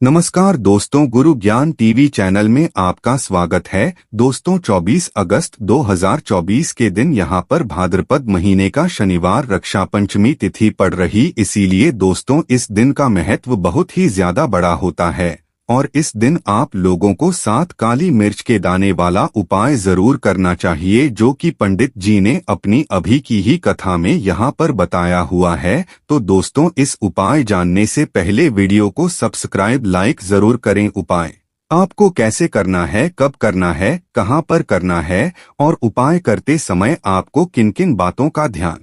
नमस्कार दोस्तों, गुरु ज्ञान टीवी चैनल में आपका स्वागत है। दोस्तों 24 अगस्त 2024 के दिन यहां पर भाद्रपद महीने का शनिवार रक्षा पंचमी तिथि पड़ रही, इसीलिए दोस्तों इस दिन का महत्व बहुत ही ज्यादा बड़ा होता है और इस दिन आप लोगों को 7 काली मिर्च के दाने वाला उपाय जरूर करना चाहिए, जो कि पंडित जी ने अपनी अभी की ही कथा में यहाँ पर बताया हुआ है। तो दोस्तों इस उपाय जानने से पहले वीडियो को सब्सक्राइब लाइक जरूर करें। उपाय आपको कैसे करना है, कब करना है, कहाँ पर करना है और उपाय करते समय आपको किन किन बातों का ध्यान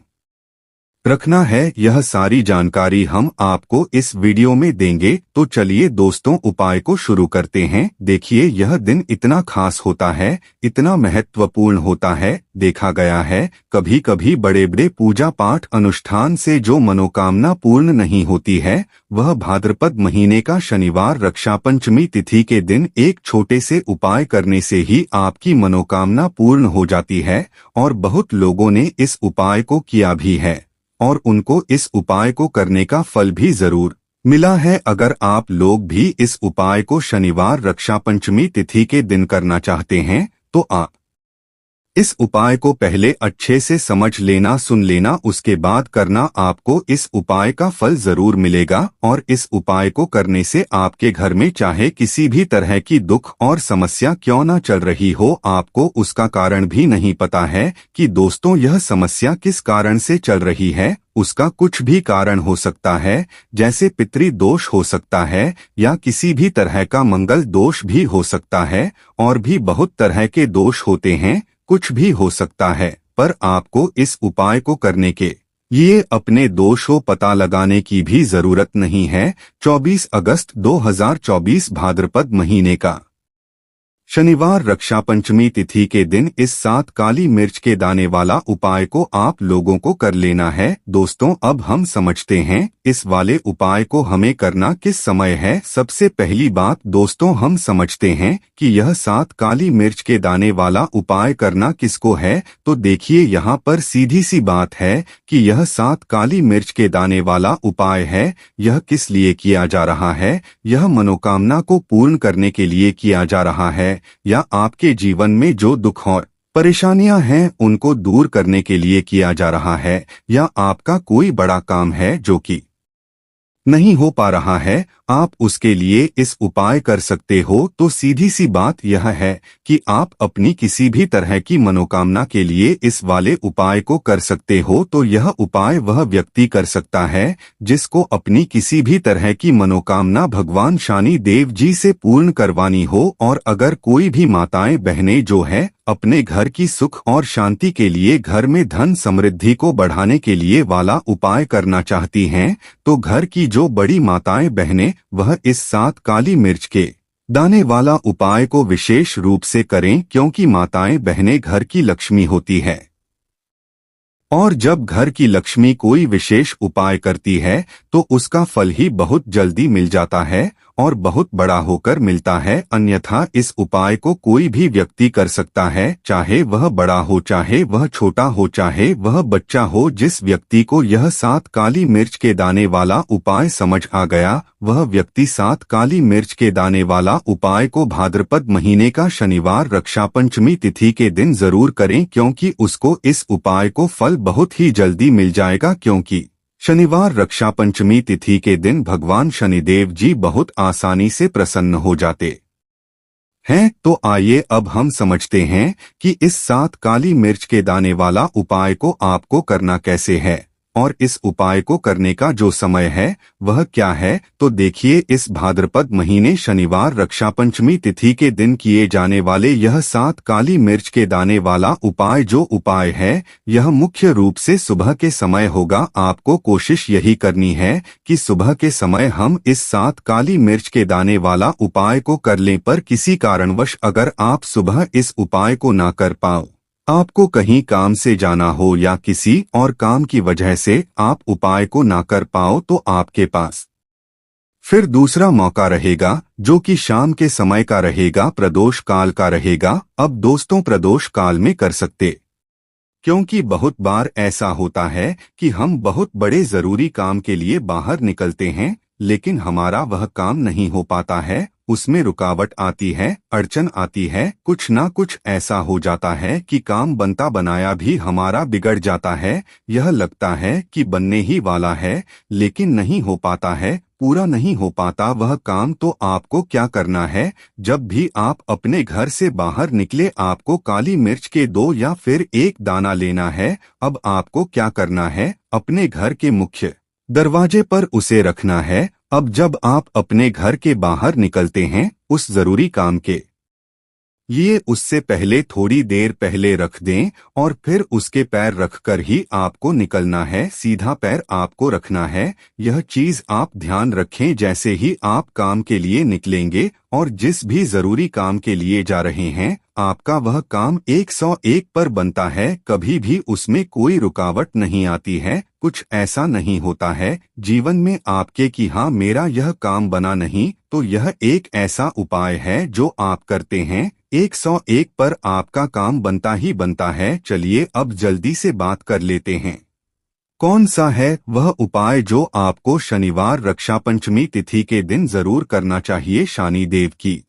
रखना है, यह सारी जानकारी हम आपको इस वीडियो में देंगे। तो चलिए दोस्तों उपाय को शुरू करते हैं। देखिए यह दिन इतना खास होता है, इतना महत्वपूर्ण होता है। देखा गया है कभी कभी बड़े बड़े पूजा पाठ अनुष्ठान से जो मनोकामना पूर्ण नहीं होती है, वह भाद्रपद महीने का शनिवार रक्षा पंचमी तिथि के दिन एक छोटे से उपाय करने से ही आपकी मनोकामना पूर्ण हो जाती है। और बहुत लोगों ने इस उपाय को किया भी है और उनको इस उपाय को करने का फल भी जरूर मिला है। अगर आप लोग भी इस उपाय को शनिवार रक्षा पंचमी तिथि के दिन करना चाहते हैं तो आप इस उपाय को पहले अच्छे से समझ लेना, सुन लेना, उसके बाद करना। आपको इस उपाय का फल जरूर मिलेगा और इस उपाय को करने से आपके घर में चाहे किसी भी तरह की दुख और समस्या क्यों ना चल रही हो, आपको उसका कारण भी नहीं पता है कि दोस्तों यह समस्या किस कारण से चल रही है। उसका कुछ भी कारण हो सकता है, जैसे पितृ दोष हो सकता है या किसी भी तरह का मंगल दोष भी हो सकता है, और भी बहुत तरह के दोष होते हैं, कुछ भी हो सकता है। पर आपको इस उपाय को करने के लिए अपने दोष को पता लगाने की भी जरूरत नहीं है। 24 अगस्त 2024 भाद्रपद महीने का शनिवार रक्षा पंचमी तिथि के दिन इस 7 काली मिर्च के दाने वाला उपाय को आप लोगों को कर लेना है। दोस्तों अब हम समझते हैं इस वाले उपाय को हमें करना किस समय है। सबसे पहली बात दोस्तों हम समझते हैं कि यह 7 काली मिर्च के दाने वाला उपाय करना किसको है। तो देखिए यहाँ पर सीधी सी बात है कि यह 7 काली मिर्च के दाने वाला उपाय है। यह किस लिए किया जा रहा है? यह मनोकामना को पूर्ण करने के लिए किया जा रहा है, या आपके जीवन में जो दुख और परेशानियां हैं उनको दूर करने के लिए किया जा रहा है, या आपका कोई बड़ा काम है जो कि नहीं हो पा रहा है, आप उसके लिए इस उपाय कर सकते हो। तो सीधी सी बात यह है कि आप अपनी किसी भी तरह की मनोकामना के लिए इस वाले उपाय को कर सकते हो। तो यह उपाय वह व्यक्ति कर सकता है जिसको अपनी किसी भी तरह की मनोकामना भगवान शनि देव जी से पूर्ण करवानी हो। और अगर कोई भी माताएं बहनें जो है अपने घर की सुख और शांति के लिए, घर में धन समृद्धि को बढ़ाने के लिए वाला उपाय करना चाहती हैं, तो घर की जो बड़ी माताएं बहनें वह इस 7 काली मिर्च के दाने वाला उपाय को विशेष रूप से करें, क्योंकि माताएं बहनें घर की लक्ष्मी होती है और जब घर की लक्ष्मी कोई विशेष उपाय करती है तो उसका फल ही बहुत जल्दी मिल जाता है और बहुत बड़ा होकर मिलता है। अन्यथा इस उपाय को कोई भी व्यक्ति कर सकता है, चाहे वह बड़ा हो, चाहे वह छोटा हो, चाहे वह बच्चा हो। जिस व्यक्ति को यह 7 काली मिर्च के दाने वाला उपाय समझ आ गया, वह व्यक्ति 7 काली मिर्च के दाने वाला उपाय को भाद्रपद महीने का शनिवार रक्षा पंचमी तिथि के दिन जरूर करें, क्योंकि उसको इस उपाय को फल बहुत ही जल्दी मिल जाएगा। क्योंकि शनिवार रक्षा पंचमी तिथि के दिन भगवान शनिदेव जी बहुत आसानी से प्रसन्न हो जाते हैं। तो आइए अब हम समझते हैं कि इस 7 काली मिर्च के दाने वाला उपाय को आपको करना कैसे है और इस उपाय को करने का जो समय है वह क्या है। तो देखिए इस भाद्रपद महीने शनिवार रक्षा पंचमी तिथि के दिन किए जाने वाले यह 7 काली मिर्च के दाने वाला उपाय, जो उपाय है यह मुख्य रूप से सुबह के समय होगा। आपको कोशिश यही करनी है कि सुबह के समय हम इस 7 काली मिर्च के दाने वाला उपाय को कर लें। पर किसी कारणवश अगर आप सुबह इस उपाय को ना कर पाओ, आपको कहीं काम से जाना हो या किसी और काम की वजह से आप उपाय को ना कर पाओ, तो आपके पास फिर दूसरा मौका रहेगा जो कि शाम के समय का रहेगा, प्रदोष काल का रहेगा। अब दोस्तों प्रदोष काल में कर सकते, क्योंकि बहुत बार ऐसा होता है कि हम बहुत बड़े जरूरी काम के लिए बाहर निकलते हैं, लेकिन हमारा वह काम नहीं हो पाता है, उसमें रुकावट आती है, अड़चन आती है, कुछ ना कुछ ऐसा हो जाता है कि काम बनता बनाया भी हमारा बिगड़ जाता है। यह लगता है कि बनने ही वाला है, लेकिन नहीं हो पाता है, पूरा नहीं हो पाता वह काम। तो आपको क्या करना है? जब भी आप अपने घर से बाहर निकले आपको काली मिर्च के 2 या फिर 1 दाना लेना है। अब आपको क्या करना है? अपने घर के मुख्य दरवाजे पर उसे रखना है। अब जब आप अपने घर के बाहर निकलते हैं उस जरूरी काम के ये उससे पहले थोड़ी देर पहले रख दें और फिर उसके पैर रखकर ही आपको निकलना है। सीधा पैर आपको रखना है। यह चीज आप ध्यान रखें जैसे ही आप काम के लिए निकलेंगे और जिस भी जरूरी काम के लिए जा रहे हैं आपका वह काम 101 पर बनता है। कभी भी उसमें कोई रुकावट नहीं आती है। कुछ ऐसा नहीं होता है जीवन में आपके कि हाँ मेरा यह काम बना नहीं, तो यह एक ऐसा उपाय है जो आप करते हैं 101 पर आपका काम बनता ही बनता है। चलिए अब जल्दी से बात कर लेते हैं कौन सा है वह उपाय जो आपको शनिवार रक्षा पंचमी तिथि के दिन जरूर करना चाहिए। शनि देव की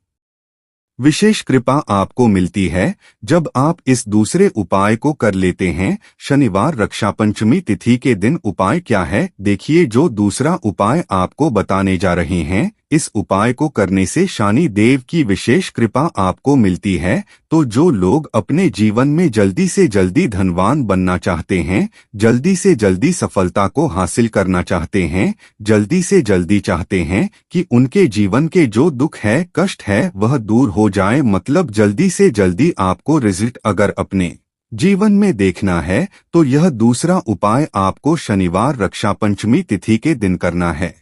विशेष कृपा आपको मिलती है जब आप इस दूसरे उपाय को कर लेते हैं। शनिवार रक्षा पंचमी तिथि के दिन उपाय क्या है? देखिए जो दूसरा उपाय आपको बताने जा रहे हैं इस उपाय को करने से शनि देव की विशेष कृपा आपको मिलती है। तो जो लोग अपने जीवन में जल्दी से जल्दी धनवान बनना चाहते हैं, जल्दी से जल्दी सफलता को हासिल करना चाहते हैं, जल्दी से जल्दी चाहते हैं कि उनके जीवन के जो दुख है कष्ट है वह दूर हो जाए, मतलब जल्दी से जल्दी आपको रिजल्ट अगर अपने जीवन में देखना है तो यह दूसरा उपाय आपको शनिवार रक्षा पंचमी तिथि के दिन करना है।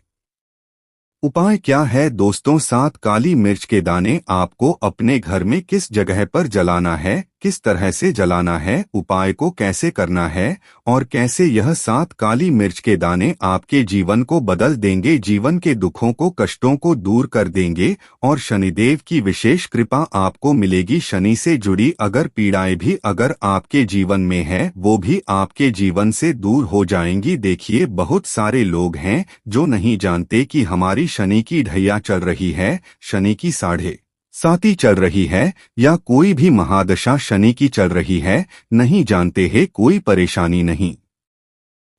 उपाय क्या है दोस्तों? 7 काली मिर्च के दाने आपको अपने घर में किस जगह पर जलाना है, किस तरह से जलाना है, उपाय को कैसे करना है और कैसे यह 7 काली मिर्च के दाने आपके जीवन को बदल देंगे, जीवन के दुखों को कष्टों को दूर कर देंगे और शनिदेव की विशेष कृपा आपको मिलेगी। शनि से जुड़ी अगर पीड़ाएं भी अगर आपके जीवन में है वो भी आपके जीवन से दूर हो जाएंगी। देखिए बहुत सारे लोग हैं जो नहीं जानते कि हमारी शनि की ढैया चल रही है, शनि की 7.5 चल रही है या कोई भी महादशा शनि की चल रही है, नहीं जानते हैं। कोई परेशानी नहीं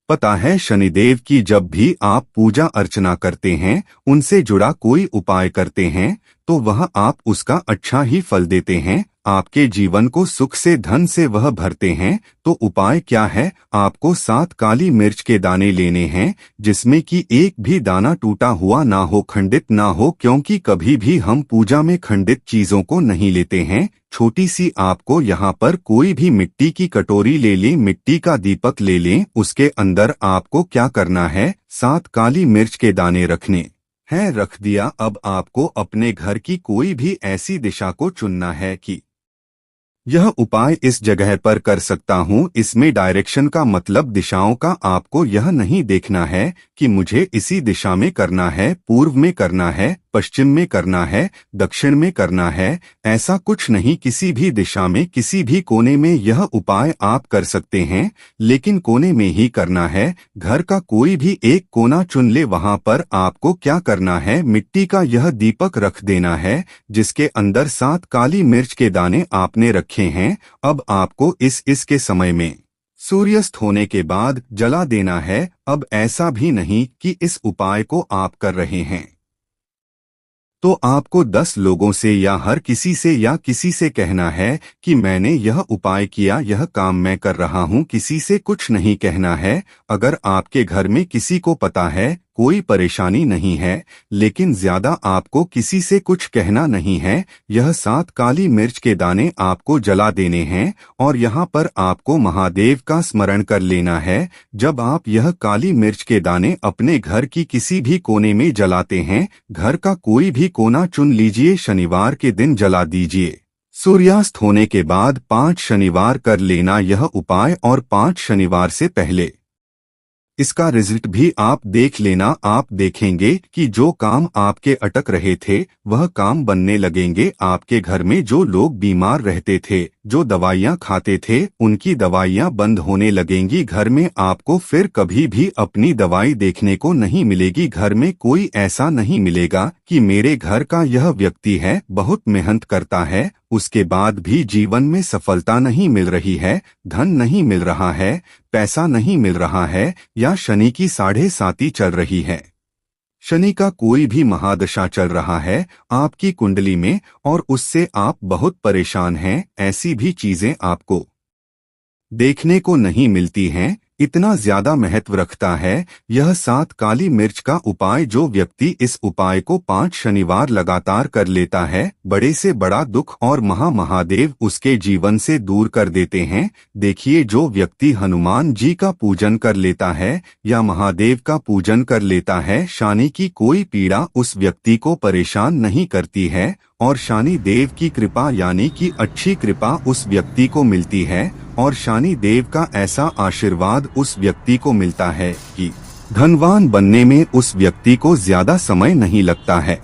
पता है। शनिदेव की जब भी आप पूजा अर्चना करते हैं, उनसे जुड़ा कोई उपाय करते हैं तो वह आप उसका अच्छा ही फल देते हैं, आपके जीवन को सुख से धन से वह भरते हैं। तो उपाय क्या है? आपको 7 काली मिर्च के दाने लेने हैं जिसमें कि एक भी दाना टूटा हुआ ना हो, खंडित ना हो, क्योंकि कभी भी हम पूजा में खंडित चीजों को नहीं लेते हैं। छोटी सी आपको यहाँ पर कोई भी मिट्टी की कटोरी ले लें, मिट्टी का दीपक ले लें, उसके अंदर आपको क्या करना है? 7 काली मिर्च के दाने रखने है। रख दिया। अब आपको अपने घर की कोई भी ऐसी दिशा को चुनना है कि यह उपाय इस जगह पर कर सकता हूँ। इसमें डायरेक्शन का मतलब दिशाओं का आपको यह नहीं देखना है कि मुझे इसी दिशा में करना है, पूर्व में करना है, पश्चिम में करना है, दक्षिण में करना है, ऐसा कुछ नहीं। किसी भी दिशा में किसी भी कोने में यह उपाय आप कर सकते हैं, लेकिन कोने में ही करना है। घर का कोई भी एक कोना चुन ले, वहां पर आपको क्या करना है? मिट्टी का यह दीपक रख देना है जिसके अंदर 7 काली मिर्च के दाने आपने रखे हैं। अब आपको इसके समय में सूर्यास्त होने के बाद जला देना है। अब ऐसा भी नहीं कि इस उपाय को आप कर रहे हैं तो आपको 10 लोगों से या हर किसी से या किसी से कहना है कि मैंने यह उपाय किया, यह काम मैं कर रहा हूं। किसी से कुछ नहीं कहना है। अगर आपके घर में किसी को पता है कोई परेशानी नहीं है, लेकिन ज्यादा आपको किसी से कुछ कहना नहीं है। यह 7 काली मिर्च के दाने आपको जला देने हैं और यहाँ पर आपको महादेव का स्मरण कर लेना है। जब आप यह काली मिर्च के दाने अपने घर की किसी भी कोने में जलाते हैं, घर का कोई भी कोना चुन लीजिए, शनिवार के दिन जला दीजिए। सूर्यास्त होने के बाद 5 शनिवार कर लेना यह उपाय और 5 शनिवार से पहले इसका रिजल्ट भी आप देख लेना। आप देखेंगे कि जो काम आपके अटक रहे थे वह काम बनने लगेंगे। आपके घर में जो लोग बीमार रहते थे, जो दवाइयाँ खाते थे, उनकी दवाइयाँ बंद होने लगेंगी। घर में आपको फिर कभी भी अपनी दवाई देखने को नहीं मिलेगी। घर में कोई ऐसा नहीं मिलेगा कि मेरे घर का यह व्यक्ति है, बहुत मेहनत करता है, उसके बाद भी जीवन में सफलता नहीं मिल रही है, धन नहीं मिल रहा है, पैसा नहीं मिल रहा है, या शनि की 7.5 चल रही है। शनि का कोई भी महादशा चल रहा है आपकी कुंडली में और उससे आप बहुत परेशान हैं। ऐसी भी चीजें आपको देखने को नहीं मिलती हैं। इतना ज्यादा महत्व रखता है यह 7 काली मिर्च का उपाय। जो व्यक्ति इस उपाय को 5 शनिवार लगातार कर लेता है, बड़े से बड़ा दुख और महादेव उसके जीवन से दूर कर देते हैं। देखिए, जो व्यक्ति हनुमान जी का पूजन कर लेता है या महादेव का पूजन कर लेता है, शनि की कोई पीड़ा उस व्यक्ति को परेशान नहीं करती है और शनि देव की कृपा यानी कि अच्छी कृपा उस व्यक्ति को मिलती है और शनि देव का ऐसा आशीर्वाद उस व्यक्ति को मिलता है कि धनवान बनने में उस व्यक्ति को ज्यादा समय नहीं लगता है।